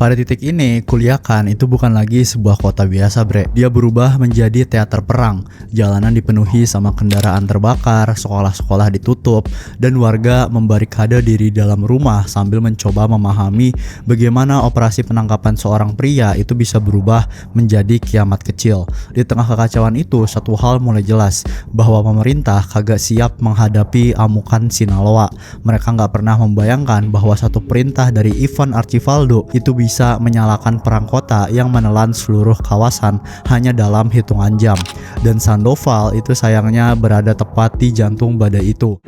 Pada titik ini, Culiacan itu bukan lagi sebuah kota biasa, bre. Dia berubah menjadi teater perang. Jalanan dipenuhi sama kendaraan terbakar, sekolah-sekolah ditutup, dan warga membarikade diri dalam rumah sambil mencoba memahami bagaimana operasi penangkapan seorang pria itu bisa berubah menjadi kiamat kecil. Di tengah kekacauan itu, satu hal mulai jelas, bahwa pemerintah kagak siap menghadapi amukan Sinaloa. Mereka nggak pernah membayangkan bahwa satu perintah dari Ivan Archibaldo itu bisa menyalakan perang kota yang menelan seluruh kawasan hanya dalam hitungan jam. Dan Sandoval itu sayangnya berada tepat di jantung badai itu.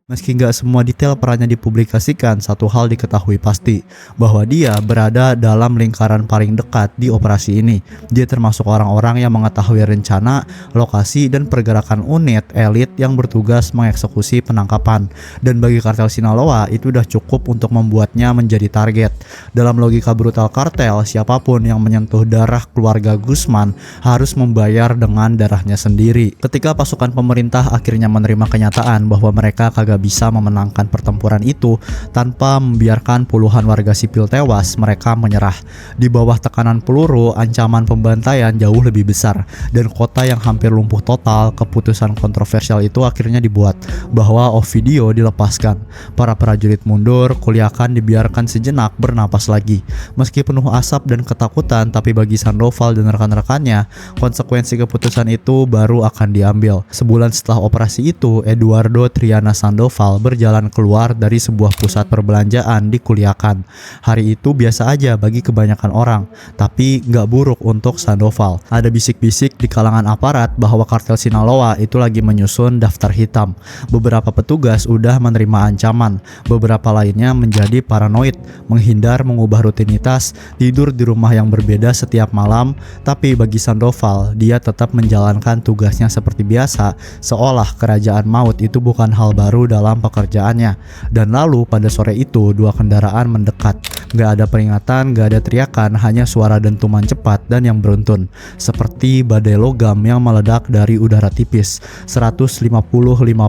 Meski nggak semua detail perannya dipublikasikan, satu hal diketahui pasti, bahwa dia berada dalam lingkaran paling dekat di operasi ini. Dia termasuk orang-orang yang mengetahui rencana, lokasi, dan pergerakan unit elit yang bertugas mengeksekusi penangkapan. Dan bagi kartel Sinaloa, itu udah cukup untuk membuatnya menjadi target. Dalam logika brutal kartel, siapapun yang menyentuh darah keluarga Guzman harus membayar dengan darahnya sendiri. Ketika pasukan pemerintah akhirnya menerima kenyataan bahwa mereka kagak bisa memenangkan pertempuran itu tanpa membiarkan puluhan warga sipil tewas, mereka menyerah. Di bawah tekanan peluru, ancaman pembantaian jauh lebih besar, dan kota yang hampir lumpuh total, keputusan kontroversial itu akhirnya dibuat, bahwa Ovidio dilepaskan. Para prajurit mundur, Culiacan dibiarkan sejenak bernapas lagi. Meski penuh asap dan ketakutan, tapi bagi Sandoval dan rekan-rekannya, konsekuensi keputusan itu baru akan diambil. Sebulan setelah operasi itu, Eduardo Triana Sandoval berjalan keluar dari sebuah pusat perbelanjaan di Culiacan. Hari itu biasa aja bagi kebanyakan orang, tapi nggak buruk untuk Sandoval. Ada bisik-bisik di kalangan aparat bahwa kartel Sinaloa itu lagi menyusun daftar hitam. Beberapa petugas udah menerima ancaman, beberapa lainnya menjadi paranoid, menghindar mengubah rutinitas, tidur di rumah yang berbeda setiap malam. Tapi bagi Sandoval, dia tetap menjalankan tugasnya seperti biasa, seolah kerajaan maut itu bukan hal baru dalam pekerjaannya. Dan lalu pada sore itu, dua kendaraan mendekat. Gak ada peringatan, gak ada teriakan, hanya suara dentuman cepat dan yang beruntun, seperti badai logam yang meledak dari udara tipis. 155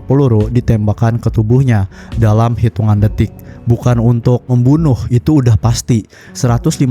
peluru ditembakkan ke tubuhnya dalam hitungan detik. Bukan untuk membunuh, itu udah pasti. 155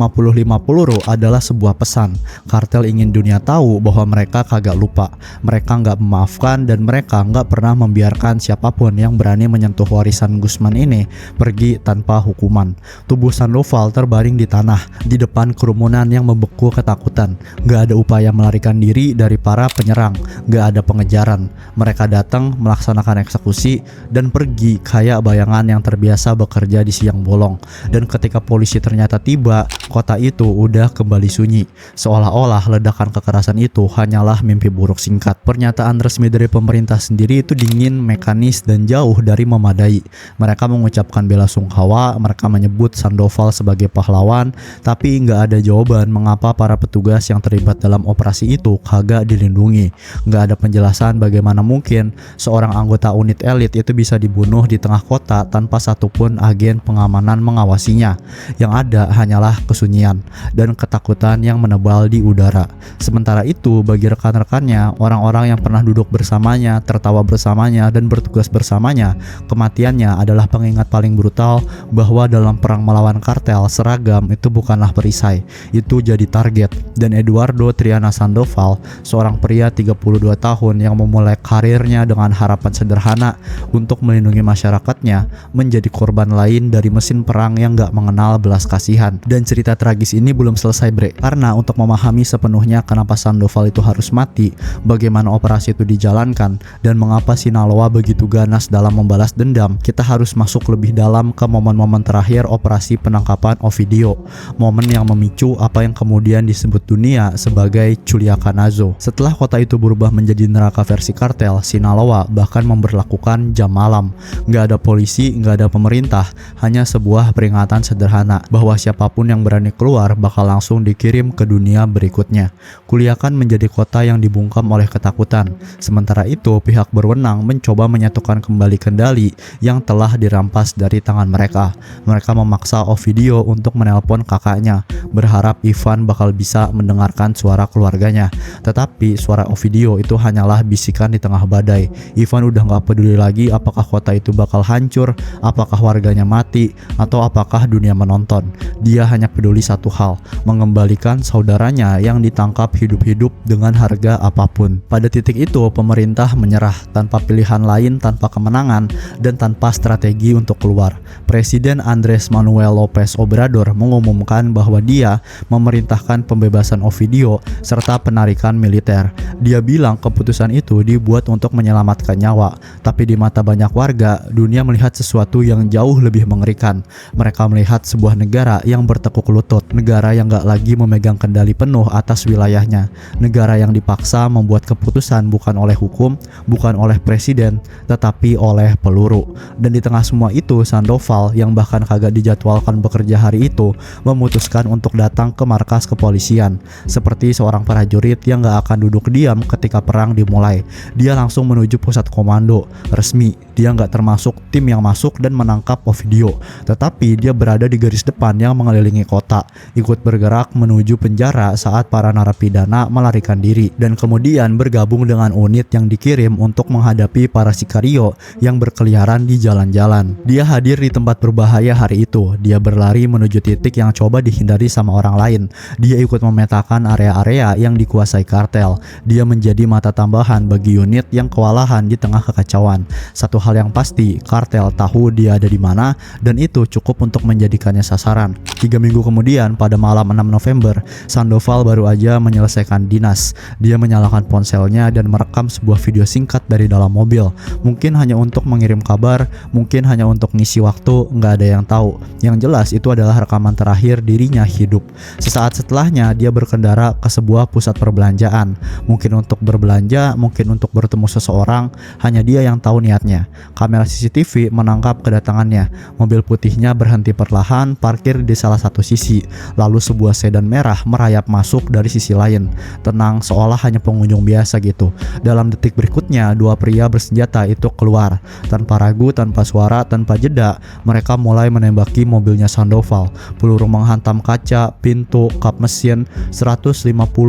peluru adalah sebuah pesan. Kartel ingin dunia tahu bahwa mereka kagak lupa, mereka nggak memaafkan, dan mereka nggak pernah membiarkan siapapun yang berani menyentuh warisan Guzman ini pergi tanpa hukuman. Tubuh Sandoval terbaring di tanah, di depan kerumunan yang membeku ketakutan. Nggak ada upaya melarikan diri dari para penyerang, nggak ada pengejaran. Mereka datang, melaksanakan eksekusi, dan pergi kayak bayangan yang terbiasa bekerja di siang bolong. Dan ketika polisi ternyata tiba, kota itu udah kembali sunyi, seolah-olah ledakan kekerasan itu hanyalah mimpi buruk singkat. Pernyataan resmi dari pemerintah sendiri itu dingin, mekanis, dan jauh dari memadai. Mereka mengucapkan bela sungkawa, mereka menyebut Sandoval sebagai pahlawan, tapi nggak ada jawaban mengapa para petugas yang terlibat dalam operasi itu kagak dilindungi. Nggak ada penjelasan bagaimana mungkin seorang anggota unit elit itu bisa dibunuh di tengah kota tanpa satupun agen pengamanan mengawasinya. Yang ada hanyalah kesunyian dan ketakutan yang menebal di udara. Sementara itu, bagi rekan-rekannya, orang-orang yang pernah duduk bersamanya, tertawa bersamanya, dan bertugas bersamanya, kematiannya adalah pengingat paling brutal bahwa dalam perang melawan kartel, seragam itu bukanlah perisai, itu jadi target. Dan Eduardo Triana Sandoval, seorang pria 32 tahun yang memulai karirnya dengan harapan sederhana untuk melindungi masyarakatnya, menjadi korban lain dari mesin perang yang gak mengenal belas kasihan. Dan cerita tragis ini belum selesai, bre, karena untuk memahami sepenuhnya kenapa Sandoval itu harus mati, bagaimana operasi itu dijalankan, dan mengapa Sinaloa begitu ganas dalam membalas dendam, kita harus masuk lebih dalam ke momen-momen terakhir operasi penangkapan Ovidio, momen yang memicu apa yang kemudian disebut dunia sebagai Culiacanazo. Setelah kota itu berubah menjadi neraka versi kartel, Sinaloa bahkan memberlakukan jam malam. Gak ada polisi, gak ada pemerintah, hanya sebuah peringatan sederhana bahwa siapapun yang berani keluar bakal langsung dikirim ke dunia berikutnya. Culiacan menjadi kota yang dibungkam oleh ketakutan. Sementara itu, pihak berwenang mencoba menyatukan kembali kendali yang telah dirampas dari tangan mereka. Mereka memaksa Ovidio untuk menelpon kakaknya, berharap Ivan bakal bisa mendengarkan suara keluarganya. Tetapi suara Ovidio itu hanyalah bisikan di tengah badai. Ivan udah gak peduli lagi apakah kota itu bakal hancur, apakah warganya mati, atau apakah dunia menonton. Dia hanya peduli satu hal, mengembalikan saudaranya yang ditangkap hidup-hidup dengan harga apapun. Pada titik itu pemerintah menyerah tanpa pilihan lain, tanpa kemenangan, dan tanpa strategi untuk keluar. Presiden Andrés Manuel López Obrador mengumumkan bahwa dia memerintahkan pembebasan Ovidio serta penarikan militer. Dia bilang keputusan itu dibuat untuk menyelamatkan nyawa, tapi di mata banyak warga, dunia melihat sesuatu yang jauh lebih mengerikan. Mereka melihat sebuah negara yang bertekuk lutut, negara yang gak lagi memegang kendali penuh atas wilayahnya, negara yang dipaksa membuat keputusan bukan oleh hukum, bukan oleh presiden, tetapi oleh peluru. Dan di tengah semua itu, Sandoval yang bahkan kagak dijadwalkan bekerja hari itu memutuskan untuk datang ke markas kepolisian. Seperti seorang prajurit yang gak akan duduk diam ketika perang dimulai, dia langsung menuju pusat komando resmi. Dia gak termasuk tim yang masuk dan menangkap Ovidio, tetapi dia berada di garis depan yang mengelilingi kota, ikut bergerak menuju penjara saat para narapidana melarikan diri, dan kemudian bergabung dengan unit yang dikirim untuk menghadapi para sikario yang berkeliaran di jalan-jalan. Dia hadir di tempat berbahaya hari itu. Dia berlari menuju titik yang coba dihindari sama orang lain. Dia ikut memetakan area-area yang dikuasai kartel. Dia menjadi mata tambahan bagi unit yang kewalahan di tengah kekacauan. Satu hal yang pasti, kartel tahu dia ada di mana, dan itu cukup untuk menjadikannya sasaran. 3 minggu kemudian, pada malam 6 November, Sandoval baru aja menyelesaikan dinas. Dia menyalakan ponselnya dan merekam sebuah video singkat dari dalam mobil. Mungkin hanya untuk mengirim kabar, mungkin hanya untuk ngisi waktu, nggak ada yang tahu. Yang jelas itu adalah rekaman terakhir dirinya hidup. Sesaat setelahnya, dia berkendara ke sebuah pusat perbelanjaan. Mungkin untuk berbelanja, mungkin untuk bertemu seseorang, hanya dia yang tahu niatnya. Kamera CCTV menangkap kedatangannya. Mobil putihnya berhenti perlahan, parkir di salah satu sisi. Lalu sebuah sedan merah merayap masuk dari sisi lain. Tenang, seolah hanya pengunjung biasa gitu. Dalam detik berikutnya, dua pria bersenjata itu keluar. Tanpa ragu, tanpa suara, tanpa jeda, mereka mulai menembaki mobilnya Sandoval. Peluru menghantam kaca, pintu, kap mesin, 150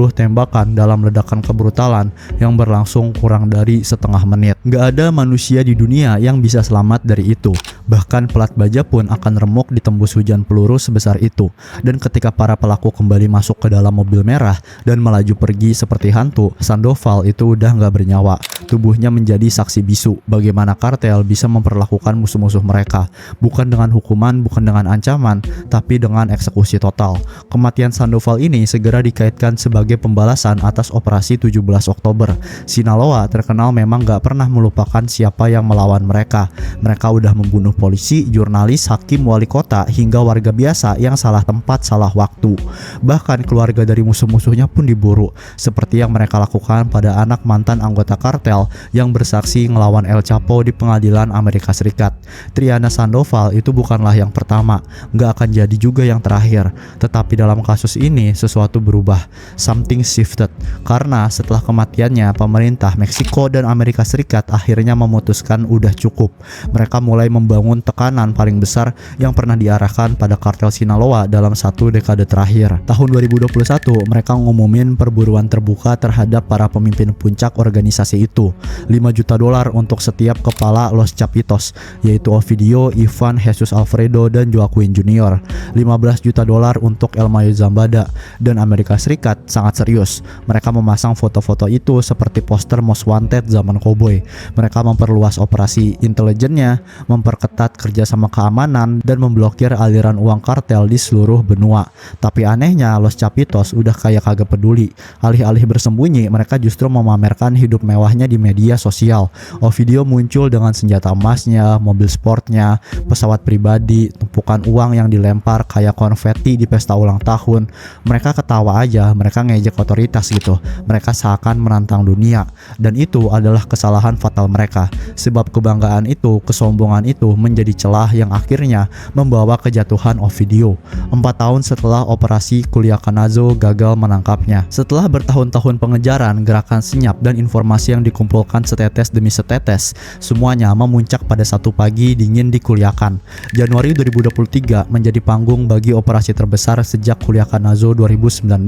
tembakan dalam ledakan kebrutalan yang berlangsung kurang dari setengah menit. Gak ada manusia di dunia yang bisa selamat dari itu. Bahkan pelat baja pun akan remuk ditembus hujan peluru sebesar itu. Dan ketika para pelaku kembali masuk ke dalam mobil merah dan melaju pergi seperti hantu, Sandoval itu udah gak bernyawa. Tubuhnya menjadi saksi bisu bagaimana kartel bisa memperlakukan musuh-musuh mereka. Bukan dengan hukuman, bukan dengan ancaman, tapi dengan eksekusi total. Kematian Sandoval ini segera dikaitkan sebagai pembalasan atas operasi 17 Oktober. Sinaloa terkenal memang gak pernah melupakan siapa yang melawan mereka. Mereka udah membunuh polisi, jurnalis, hakim, wali kota, hingga warga biasa yang salah tempat, salah waktu. Bahkan keluarga dari musuh-musuhnya pun diburu, seperti yang mereka lakukan pada anak mantan anggota kartel yang bersaksi ngelawan El Chapo di pengadilan Amerika Serikat. Triana Sandoval itu bukanlah yang pertama, gak akan jadi juga yang terakhir. Tetapi dalam kasus ini sesuatu berubah, something shifted, karena setelah kematiannya pemerintah Meksiko dan Amerika Serikat akhirnya memutuskan udah cukup. Mereka mulai membangun tekanan paling besar yang pernah diarahkan pada kartel Sinaloa dalam satu dekade terakhir. Tahun 2021 mereka ngumumin perburuan terbuka terhadap para pemimpin puncak organisasi itu. $5 juta untuk setiap kepala Los Chapitos, yaitu Ovidio, Ivan, Jesus Alfredo, dan Joaquin Jr. $15 juta untuk El Mayo Zambada. Dan Amerika Serikat sangat serius. Mereka memasang foto-foto itu seperti poster Most Wanted zaman koboi. Mereka memperluas operasi intelijennya, memperketat kerjasama keamanan, dan memblokir aliran uang kartel di seluruh benua. Tapi anehnya Los Chapitos udah kayak kagak peduli. Alih-alih bersembunyi, mereka justru memamerkan hidup mewahnya di media sosial. Ovidio muncul dengan senjata emasnya, mobil sportnya, pesawat pribadi, tumpukan uang yang dilempar kayak konveti di pesta ulang tahun. Mereka ketawa aja, mereka ngejek otoritas gitu. Mereka seakan menantang dunia, dan itu adalah kesalahan fatal mereka. Sebab kebanggaan itu, kesombongan itu menjadi celah yang akhirnya membawa kejatuhan Ovidio. 4 tahun setelah operasi Culiacanazo gagal menangkapnya. Setelah bertahun-tahun pengejaran, gerakan senyap dan informasi yang dikumpulkan setetes demi setetes, semuanya memuncak pada satu pagi dingin di Culiacan. Januari 2023 menjadi panggung bagi operasi terbesar sejak Culiacanazo 2019.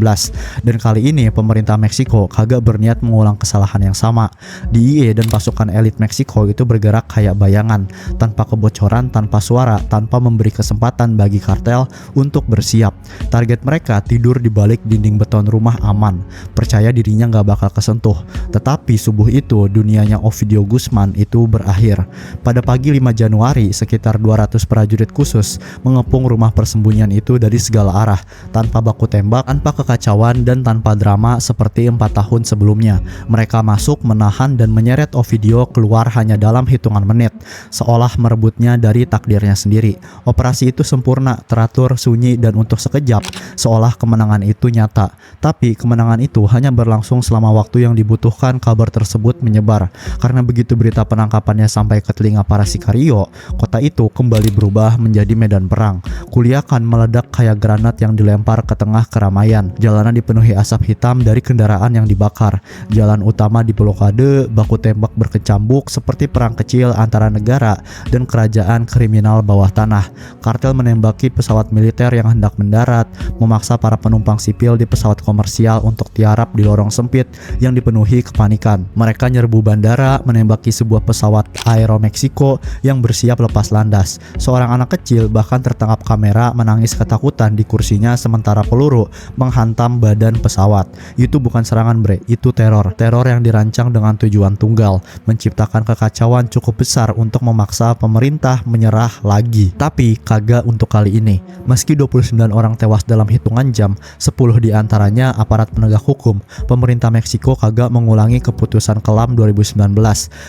Dan kali ini pemerintah Meksiko kagak berniat mengulang kesalahan yang sama. DIA dan pasukan elit Meksiko itu bergerak kayak bayangan, tanpa kebocoran, tanpa suara, tanpa memberi kesempatan bagi kartel untuk bersiap. Target mereka tidur di balik dinding beton rumah aman, percaya dirinya gak bakal kesentuh. Tetapi subuh itu dunianya Ovidio Guzman itu berakhir. Pada pagi 5 Januari, sekitar 200 prajurit khusus mengepung rumah persembunyian itu dari segala arah, tanpa baku tembak, tanpa kekacauan, dan tanpa drama seperti 4 tahun sebelumnya. Mereka masuk, menahan, dan menyeret Ovidio keluar hanya dalam hitungan menit, seolah merebutnya dari takdirnya sendiri. Operasi itu sempurna, teratur, sunyi, dan untuk sekejap, seolah kemenangan itu nyata. Tapi kemenangan itu hanya berlangsung selama waktu yang dibutuhkan kabar tersebut menyebar. Karena begitu berita penangkapannya sampai ke telinga para sikario, kota itu kembali berubah menjadi medan perang. Culiacan meledak kayak granat yang dilempar ke tengah keramaian. Jalanan dipenuhi asap hitam dari kendaraan yang dibakar. Jalan utama diblokade, baku tembak berkecambuk seperti perang kecil antara negara dan kerajaan kriminal bawah tanah. Kartel menembaki pesawat militer yang hendak mendarat, memaksa para penumpang sipil di pesawat komersial untuk tiarap di lorong sempit yang dipenuhi kepanikan. Mereka nyerbu bandara, menembaki sebuah pesawat Aeromexico yang bersiap lepas landas. Seorang anak kecil bahkan tertangkap kamera menangis ketakutan di kursinya sementara peluru menghantam badan pesawat. Itu bukan serangan bre, itu teror. Teror yang dirancang dengan tujuan tunggal, menciptakan kekacauan cukup besar untuk memaksa pemerintah menyerah lagi. Tapi kagak untuk kali ini. Meski 29 orang tewas dalam hitungan jam, 10 diantaranya aparat penegak hukum, pemerintah Meksiko kagak mengulangi keputusan kelam 2019.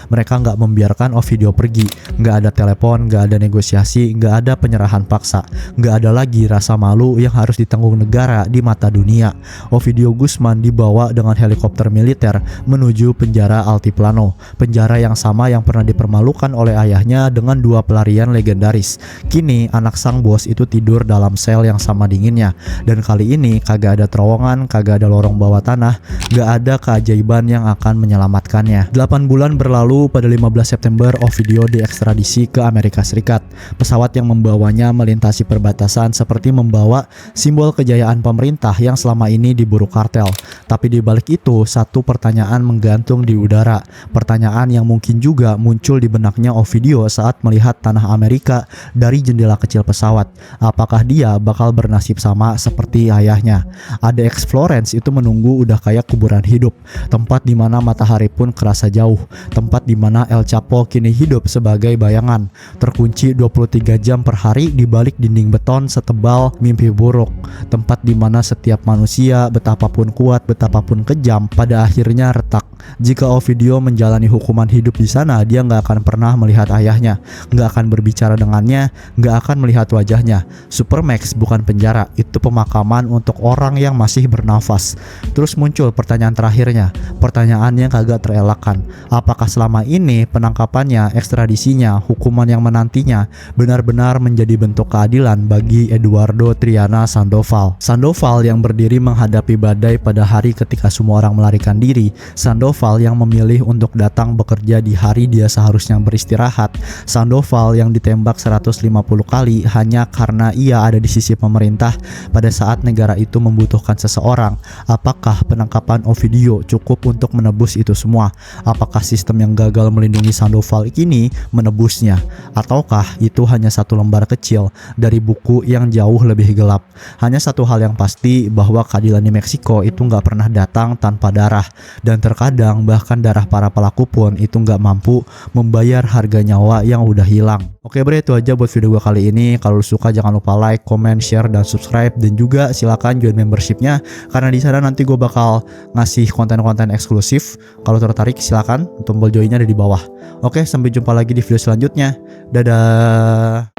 Mereka nggak membiarkan Ovidio pergi. Nggak ada telepon, nggak ada negosiasi, nggak ada penyerahan paksa. Nggak ada lagi rasa malu yang harus ditanggung negara di mata dunia. Ovidio Guzman dibawa dengan helikopter militer menuju penjara Altiplano, penjara yang sama yang pernah dipermalukan oleh ayahnya dengan 2 pelarian legendaris. Kini anak sang bos itu tidur dalam sel yang sama dinginnya, dan kali ini kagak ada terowongan, kagak ada lorong bawah tanah, gak ada keajaiban yang akan menyelamatkannya. 8 bulan berlalu, pada 15 September Ovidio diekstradisi ke Amerika Serikat. Pesawat yang membawanya melintasi perbatasan seperti membawa simbol kejayaan pemerintah yang selama ini diburu kartel. Tapi di balik itu, satu pertanyaan menggantung di udara. Pertanyaan yang mungkin juga muncul di benaknya Ovidio saat melihat tanah Amerika dari jendela kecil pesawat. Apakah dia bakal bernasib sama seperti ayahnya? ADX Florence itu menunggu udah kayak kuburan hidup, tempat di mana matahari pun kerasa jauh, tempat di mana El Chapo kini hidup sebagai bayangan, terkunci 23 jam per hari di balik dinding beton setebal mimpi buruk, tempat di mana setiap manusia betapapun kuat, betapapun kejam, pada akhirnya retak. Jika Ovidio menjalani hukuman hidup di sana, dia nggak akan pernah melihat ayahnya, nggak akan berbicara dengannya, nggak akan melihat wajahnya. Supermax bukan penjara, itu pemakaman untuk orang yang masih bernafas. Terus muncul pertanyaan terakhirnya, pertanyaan yang kagak terelakkan. Apakah selama ini penangkapannya, ekstradisinya, hukuman yang menantinya benar-benar menjadi bentuk keadilan bagi Eduardo Triana Sandoval? Sandoval yang berdiri menghadapi badai pada hari ketika semua orang melarikan diri. Sandoval yang memilih untuk datang bekerja di hari dia seharusnya beristirahat. Sandoval yang ditembak 150 kali hanya karena ia ada di sisi pemerintah pada saat negara itu membutuhkan seseorang. Apakah penangkapan Ovidio cukup untuk menebus itu semua? Apakah sistem yang gagal melindungi Sandoval ini menebusnya? Ataukah itu hanya satu lembar kecil dari buku yang jauh lebih gelap? Hanya satu hal yang pasti, bahwa keadilan di Meksiko itu nggak pernah datang tanpa darah, dan terkadang bahkan darah para pelaku pun itu nggak mampu membayar harga nyawa yang udah hilang. Oke bre, itu aja buat video gue kali ini. Kalau lu suka jangan lupa like, comment, share, dan subscribe, dan juga silakan join membershipnya, karena di sana nanti gue bakal ngasih konten-konten eksklusif. Kalau tertarik silakan, tombol joinnya ada di bawah. Oke, sampai jumpa lagi di video selanjutnya. Dadah.